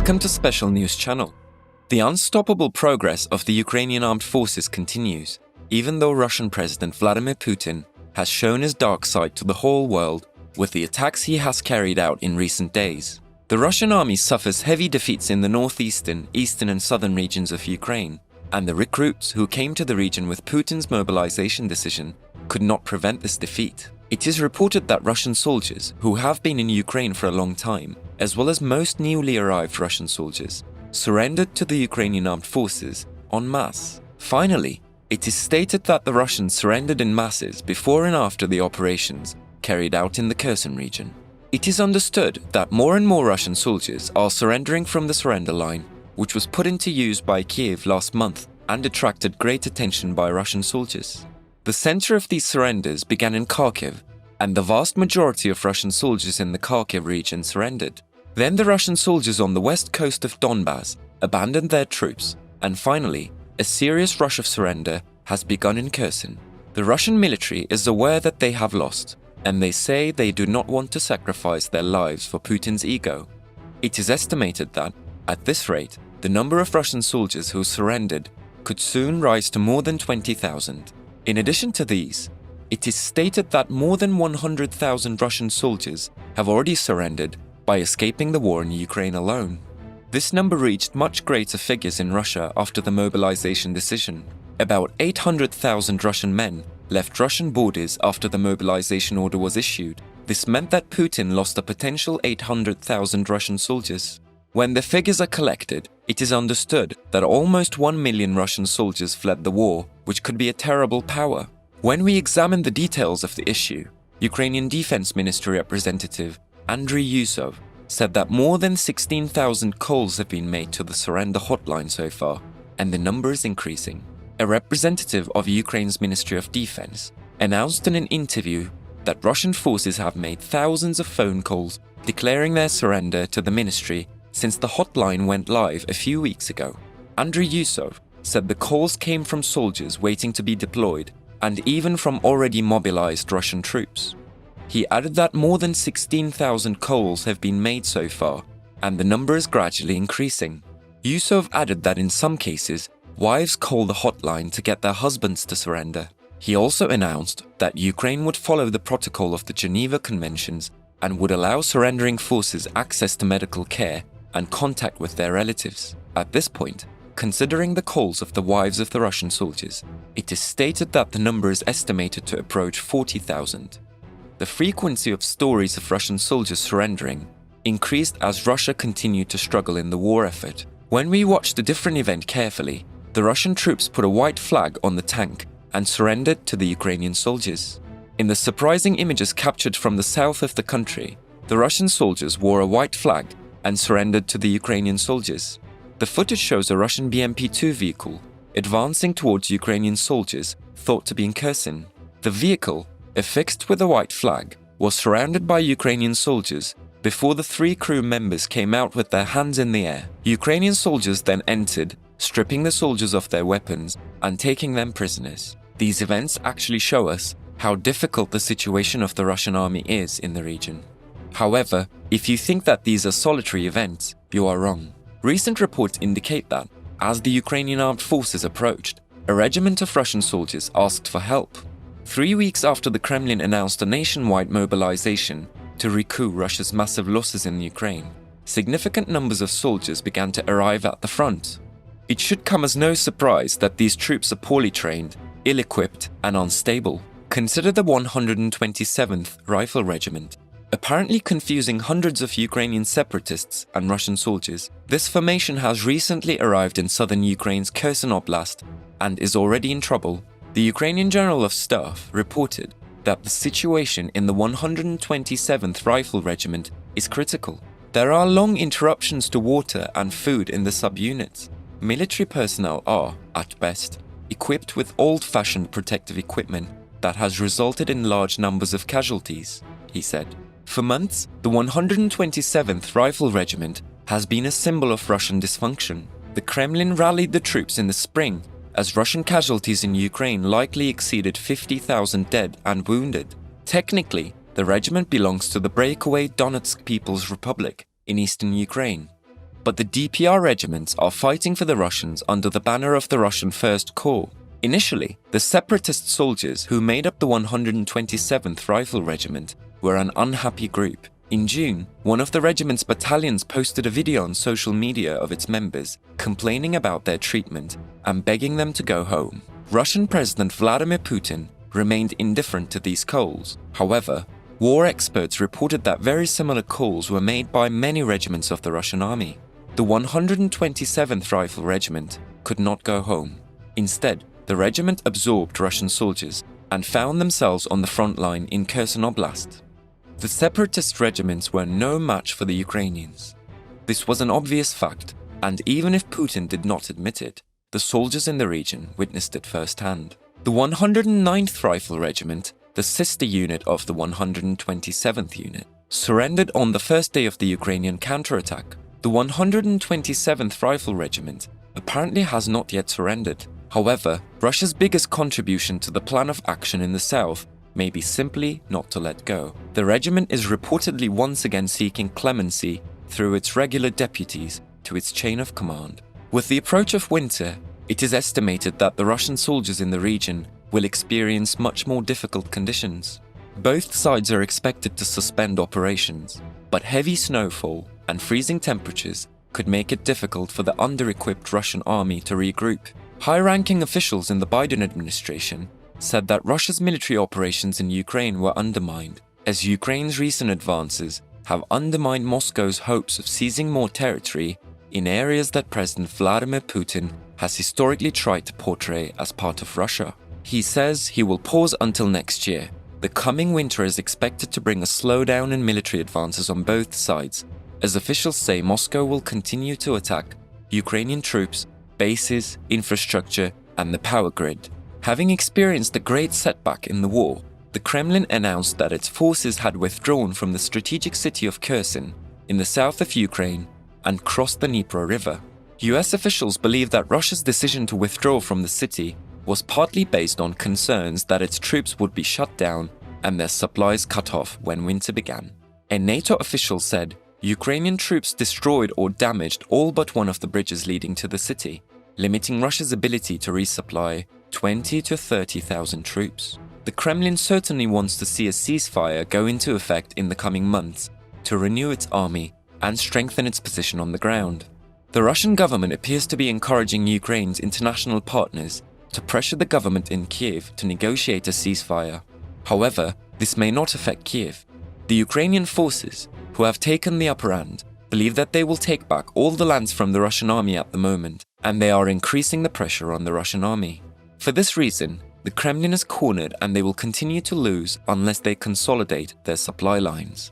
Welcome to Special News Channel. The unstoppable progress of the Ukrainian armed forces continues, even though Russian President Vladimir Putin has shown his dark side to the whole world with the attacks he has carried out in recent days. The Russian army suffers heavy defeats in the northeastern, eastern and southern regions of Ukraine, and the recruits who came to the region with Putin's mobilization decision could not prevent this defeat. It is reported that Russian soldiers who have been in Ukraine for a long time, as well as most newly arrived Russian soldiers, surrendered to the Ukrainian armed forces en masse. Finally, it is stated that the Russians surrendered in masses before and after the operations carried out in the Kherson region. It is understood that more and more Russian soldiers are surrendering from the surrender line, which was put into use by Kiev last month and attracted great attention by Russian soldiers. The center of these surrenders began in Kharkiv, and the vast majority of Russian soldiers in the Kharkiv region surrendered. Then the Russian soldiers on the west coast of Donbass abandoned their troops, and finally, a serious rush of surrender has begun in Kherson. The Russian military is aware that they have lost, and they say they do not want to sacrifice their lives for Putin's ego. It is estimated that, at this rate, the number of Russian soldiers who surrendered could soon rise to more than 20,000. In addition to these, it is stated that more than 100,000 Russian soldiers have already surrendered by escaping the war in Ukraine alone. This number reached much greater figures in Russia after the mobilization decision. About 800,000 Russian men left Russian borders after the mobilization order was issued. This meant that Putin lost a potential 800,000 Russian soldiers. When the figures are collected, it is understood that almost 1 million Russian soldiers fled the war, which could be a terrible power. When we examine the details of the issue, Ukrainian Defense Ministry representative Andriy Yusov said that more than 16,000 calls have been made to the surrender hotline so far, and the number is increasing. A representative of Ukraine's Ministry of Defense announced in an interview that Russian forces have made thousands of phone calls declaring their surrender to the ministry since the hotline went live a few weeks ago. Andriy Yusov said the calls came from soldiers waiting to be deployed and even from already mobilized Russian troops. He added that more than 16,000 calls have been made so far, and the number is gradually increasing. Yusov added that in some cases, wives call the hotline to get their husbands to surrender. He also announced that Ukraine would follow the protocol of the Geneva Conventions and would allow surrendering forces access to medical care and contact with their relatives. At this point, considering the calls of the wives of the Russian soldiers, it is stated that the number is estimated to approach 40,000. The frequency of stories of Russian soldiers surrendering increased as Russia continued to struggle in the war effort. When we watched the different event carefully, the Russian troops put a white flag on the tank and surrendered to the Ukrainian soldiers. In the surprising images captured from the south of the country, the Russian soldiers wore a white flag and surrendered to the Ukrainian soldiers. The footage shows a Russian BMP-2 vehicle advancing towards Ukrainian soldiers thought to be in Kherson. The vehicle, affixed with a white flag, was surrounded by Ukrainian soldiers before the 3 crew members came out with their hands in the air. Ukrainian soldiers then entered, stripping the soldiers of their weapons and taking them prisoners. These events actually show us how difficult the situation of the Russian army is in the region. However, if you think that these are solitary events, you are wrong. Recent reports indicate that, as the Ukrainian armed forces approached, a regiment of Russian soldiers asked for help. 3 weeks after the Kremlin announced a nationwide mobilization to recoup Russia's massive losses in Ukraine, significant numbers of soldiers began to arrive at the front. It should come as no surprise that these troops are poorly trained, ill-equipped and unstable. Consider the 127th Rifle Regiment. Apparently confusing hundreds of Ukrainian separatists and Russian soldiers, this formation has recently arrived in southern Ukraine's Kherson Oblast and is already in trouble. The Ukrainian General of Staff reported that the situation in the 127th Rifle Regiment is critical. There are long interruptions to water and food in the subunits. Military personnel are, at best, equipped with old-fashioned protective equipment that has resulted in large numbers of casualties, he said. For months, the 127th Rifle Regiment has been a symbol of Russian dysfunction. The Kremlin rallied the troops in the spring, as Russian casualties in Ukraine likely exceeded 50,000 dead and wounded. Technically, the regiment belongs to the breakaway Donetsk People's Republic in eastern Ukraine. but the DPR regiments are fighting for the Russians under the banner of the Russian First Corps. Initially, the separatist soldiers who made up the 127th Rifle Regiment were an unhappy group. In June, one of the regiment's battalions posted a video on social media of its members complaining about their treatment and begging them to go home. Russian President Vladimir Putin remained indifferent to these calls. However, war experts reported that very similar calls were made by many regiments of the Russian army. The 127th Rifle Regiment could not go home. Instead, the regiment absorbed Russian soldiers and found themselves on the front line in Kherson Oblast. The separatist regiments were no match for the Ukrainians. This was an obvious fact, and even if Putin did not admit it, the soldiers in the region witnessed it firsthand. The 109th Rifle Regiment, the sister unit of the 127th unit, surrendered on the first day of the Ukrainian counterattack. The 127th Rifle Regiment apparently has not yet surrendered. However, Russia's biggest contribution to the plan of action in the south may be simply not to let go. The regiment is reportedly once again seeking clemency through its regular deputies to its chain of command. With the approach of winter, it is estimated that the Russian soldiers in the region will experience much more difficult conditions. Both sides are expected to suspend operations, but heavy snowfall and freezing temperatures could make it difficult for the under-equipped Russian army to regroup. High-ranking officials in the Biden administration said that Russia's military operations in Ukraine were undermined, as Ukraine's recent advances have undermined Moscow's hopes of seizing more territory in areas that President Vladimir Putin has historically tried to portray as part of Russia. He says he will pause until next year. The coming winter is expected to bring a slowdown in military advances on both sides, as officials say Moscow will continue to attack Ukrainian troops, bases, infrastructure, and the power grid. Having experienced a great setback in the war, the Kremlin announced that its forces had withdrawn from the strategic city of Kherson in the south of Ukraine and crossed the Dnieper River. US officials believe that Russia's decision to withdraw from the city was partly based on concerns that its troops would be shut down and their supplies cut off when winter began. A NATO official said Ukrainian troops destroyed or damaged all but one of the bridges leading to the city, limiting Russia's ability to resupply 20,000 to 30,000 troops. The Kremlin certainly wants to see a ceasefire go into effect in the coming months to renew its army and strengthen its position on the ground. The Russian government appears to be encouraging Ukraine's international partners to pressure the government in Kiev to negotiate a ceasefire. However, this may not affect Kiev. The Ukrainian forces, who have taken the upper hand, believe that they will take back all the lands from the Russian army at the moment, and they are increasing the pressure on the Russian army. For this reason, the Kremlin is cornered and they will continue to lose unless they consolidate their supply lines.